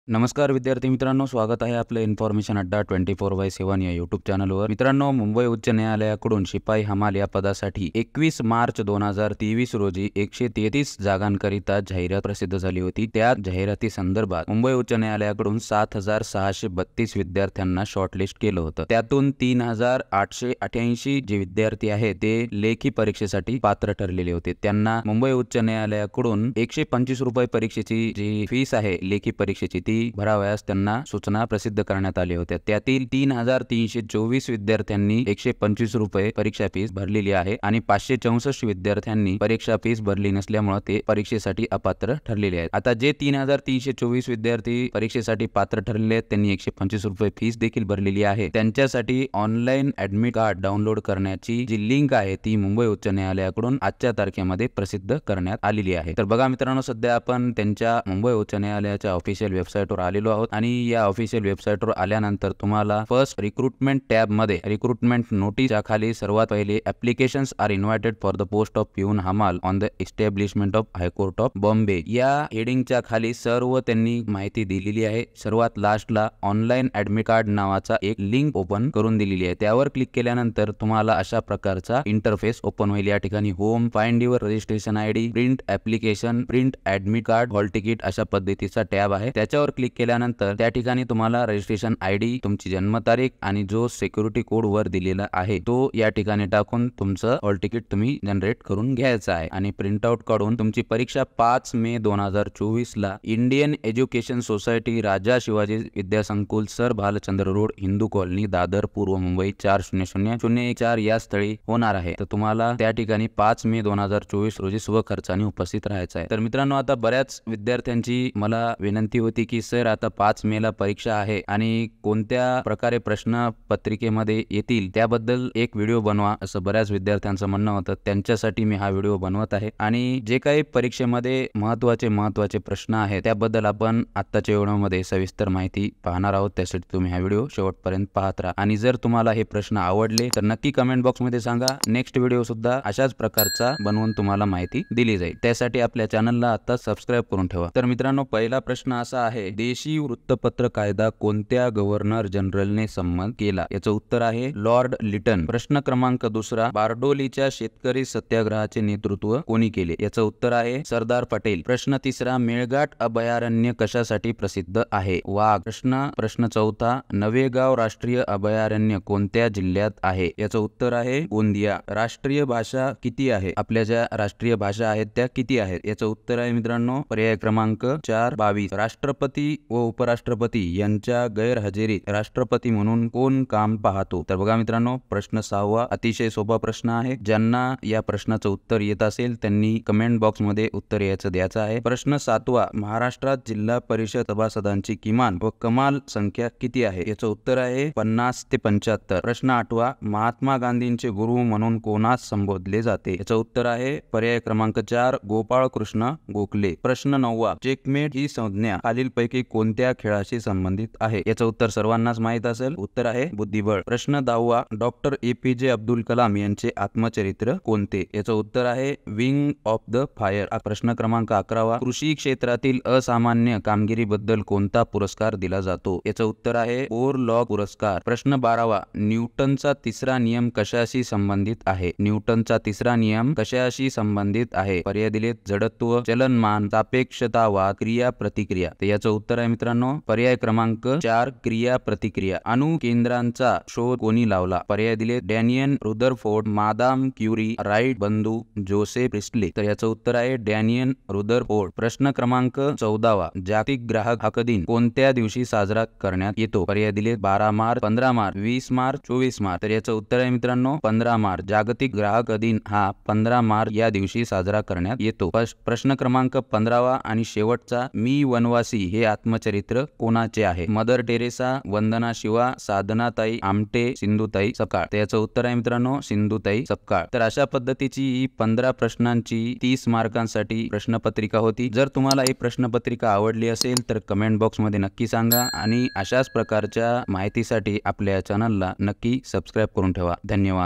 नमस्कार विद्यार्थी मित्रांनो, स्वागत आहे आपलं इन्फॉर्मेशन अड्डा 24/7 या यूट्यूब चॅनलवर। मित्रांनो, मुंबई उच्च न्यायालयाकडून शिपाई हमाल या पदासाठी 21 मार्च 2023 रोजी 133 जागांकरिता जाहिरात प्रसिद्ध झाली होती। त्या जाहिराती संदर्भात मुंबई उच्च न्यायालयाकडून 7,632 विद्यार्थ्यांना शॉर्टलिस्ट केलं होतं। त्यातून 3,888 जे विद्यार्थी आहेत ते लेखी परीक्षेसाठी पात्र ठरलेले होते। त्यांना मुंबई उच्च न्यायालयाकडून 125 रुपये परीक्षेची जी फीस आहे लेखी परीक्षेची ती भरावयास त्यांना सूचना प्रसिद्ध करण्यात आल्या होत्या। त्यातील 3,324 विद्यार्थ्यांनी 125 रुपये परीक्षा फीस भरलेली आहे आणि 564 विद्यार्थ्यांनी परीक्षा फीस भरली नसल्यामुळे ते परीक्षेसाठी अपात्र ठरलेले आहेत। आता जे 3,324 विद्यार्थी परीक्षेसाठी पात्र ठरलेले आहेत त्यांनी 125 रुपये फीस देखील भरलेली आहे। त्यांच्यासाठी ऑनलाईन ऍडमिट कार्ड डाउनलोड करण्याची जी लिंक आहे ती मुंबई उच्च न्यायालयाकडून आजच्या तारखेमध्ये प्रसिद्ध करण्यात आलेली आहे। तर बघा मित्रांनो, सध्या आपण त्यांच्या मुंबई उच्च न्यायालयाच्या ऑफिशियल वेबसाईटवर आलेलो आहोत आणि या ऑफिशियल वेबसाईटवर आल्यानंतर तुम्हाला फर्स्ट रिक्रुटमेंट टॅब मध्ये रिक्रुटमेंट नोटीसच्या खाली सर्वात पहिले applications are invited for the post of peon hamal on the establishment of high court of Bombay या हेडिंगच्या खाली सर्व त्यांनी माहिती दिलेली आहे। सर्वात लास्टला ऑनलाईन ऍडमिट कार्ड नावाचा एक लिंक ओपन करून दिलेली आहे। त्यावर क्लिक केल्यानंतर तुम्हाला अशा प्रकारचा इंटरफेस ओपन होईल। या ठिकाणी home, find your registration ID, print application, print admit card, hall ticket अशा पद्धतीचा टॅब आहे। त्याच्यावर क्लिक केल्यानंतर त्या ठिकाणी तुम्हाला रजिस्ट्रेशन आयडी, तुमची जन्मतारीख आणि जो सिक्युरिटी कोड वर दिलेला आहे तो या ठिकाणी टाकून तुमचं हॉल तिकीट तुम्ही जनरेट करून घ्यायचं आहे आणि प्रिंट आउट काढून तुमची परीक्षा 5 मे 2024 ला Indian education society, Raja Shivaji Vidyasankul, sir Bhalchandra road, Hindu colony, Dadar, पूर्व मुंबई 400014 या स्थळी होणार आहे। तर तुम्हाला त्या ठिकाणी 5 मे 2024 रोजी स्वखर्चाने उपस्थित राहायचं आहे। तर मित्रांनो, आता बऱ्याच विद्यार्थ्यांची मला विनंती होती की सर आता 5 मे ला परीक्षा आहे आणि कोणत्या प्रकारे प्रश्न पत्रिकेमध्ये येतील त्याबद्दल एक व्हिडिओ बनवा, असं बऱ्याच विद्यार्थ्यांचं म्हणणं होतं। त्यांच्यासाठी मी हा व्हिडिओ बनवत आहे आणि जे काही परीक्षेमध्ये महत्त्वाचे प्रश्न आहेत त्याबद्दल आपण आत्ताच्या व्हिडिओमध्ये सविस्तर माहिती पाहणार आहोत। त्यासाठी तुम्ही हा व्हिडिओ शेवटपर्यंत पाहत राहा आणि जर तुम्हाला हे प्रश्न आवडले तर नक्की कमेंट बॉक्स मध्ये सांगा। नेक्स्ट व्हिडिओ सुद्धा अशाच प्रकारचा बनवून तुम्हाला माहिती दिली जाईल। त्यासाठी आपल्या चॅनलला आता सबस्क्राइब करून ठेवा। तर मित्रांनो, पहिला प्रश्न असा आहे, देशी वृत्तपत्र कायदा कोणत्या गव्हर्नर जनरलने संमत केला? याचं उत्तर आहे लॉर्ड लिटन। प्रश्न क्रमांक दुसरा, बारडोलीच्या शेतकरी सत्याग्रहाचे नेतृत्व कोणी केले? याचं उत्तर आहे सरदार पटेल। प्रश्न तिसरा, मेळघाट अभयारण्य कशासाठी प्रसिद्ध आहे? वाघ। प्रश्न चौथा, नवेगाव राष्ट्रीय अभयारण्य कोणत्या जिल्ह्यात आहे? याचं उत्तर आहे गोंदिया। राष्ट्रीय भाषा किती आहे? आपल्या ज्या राष्ट्रीय भाषा आहेत त्या किती आहेत? याचं उत्तर आहे मित्रांनो पर्याय क्रमांक 4 22। राष्ट्रपती व उपराष्ट्रपती यांच्या गैरहजेरीत राष्ट्रपती म्हणून कोण काम पाहतो? तर बघा मित्रांनो, प्रश्न 6वा अतिशय सोपा प्रश्न आहे। ज्यांना या प्रश्नाचं उत्तर येत असेल त्यांनी कमेंट बॉक्स मध्ये उत्तर द्यायचं आहे। प्रश्न 7वा, महाराष्ट्रात जिल्हा परिषद सभासदांची किमान व कमाल संख्या किती आहे? याचं उत्तर आहे 50 ते 75। प्रश्न 8वा, महात्मा गांधींचे गुरु म्हणून कोणास संबोधले जाते? याचं उत्तर आहे पर्याय क्रमांक 4 गोपाळ कृष्ण गोखले। प्रश्न 9वा, चेकमेट ही संज्ञा खालीलपैकी कोणत्या खेळाशी संबंधित आहे? याचं उत्तर सर्वांनाच माहित असेल, उत्तर आहे बुद्धिबळ। प्रश्न 10वा, डॉक्टर APJ अब्दुल कलाम यांचे आत्मचरित्र कोणते? याचं उत्तर आहे विंग ऑफ द फायर। प्रश्न क्रमांक 11वा, कृषी क्षेत्रातील असामान्य कामगिरीबद्दल कोणता पुरस्कार दिला जातो? याचं उत्तर आहे ओरलॉग पुरस्कार। प्रश्न 12वा, न्यूटनचा तिसरा नियम कशाशी संबंधित आहे? न्यूटनचा तिसरा नियम कशाशी संबंधित आहे? पर्याय दिलेत जडत्व, चलनमान, सापेक्षतावाद, क्रिया प्रतिक्रिया। तर याचं उत्तर आहे मित्रांनो पर्याय क्रमांक 4 क्रिया प्रतिक्रिया। अणु केंद्रांचा शोध कोणी लावला? पर्याय दिले Daniel Rutherford, madame Curie, Wright बंधू, जोसेफ प्रिस्टले। तर याचं उत्तर आहे डॅनियल रुदरफोर्ड। प्रश्न क्रमांक 14वा, जागतिक ग्राहक हक्क दिन कोणत्या दिवशी साजरा करण्यात येतो? पर्याय दिले 12 मार्च, 15 मार्च, 20 मार्च, 24 मार्च। तर याचं उत्तर आहे मित्रांनो 15 मार्च। जागतिक ग्राहक दिन हा 15 मार्च या दिवशी साजरा करण्यात येतो। प्रश्न क्रमांक 15वा आणि शेवटचा, मी वनवासी हे आत्मचरित्र कोणाचे आहे? मदर टेरेसा, वंदना शिवा, साधनाताई आमटे, सिंधुताई सपकाळ। तर याचं उत्तर आहे मित्रांनो सिंधुताई सपकाळ। तर अशा पद्धतीची ही 15 प्रश्नांची 30 मार्कांसाठी प्रश्नपत्रिका होती। जर तुम्हाला ही प्रश्नपत्रिका आवडली असेल तर कमेंट बॉक्स मध्ये नक्की सांगा आणि अशाच प्रकारच्या माहितीसाठी आपल्या चॅनलला नक्की सबस्क्राइब करून ठेवा। धन्यवाद।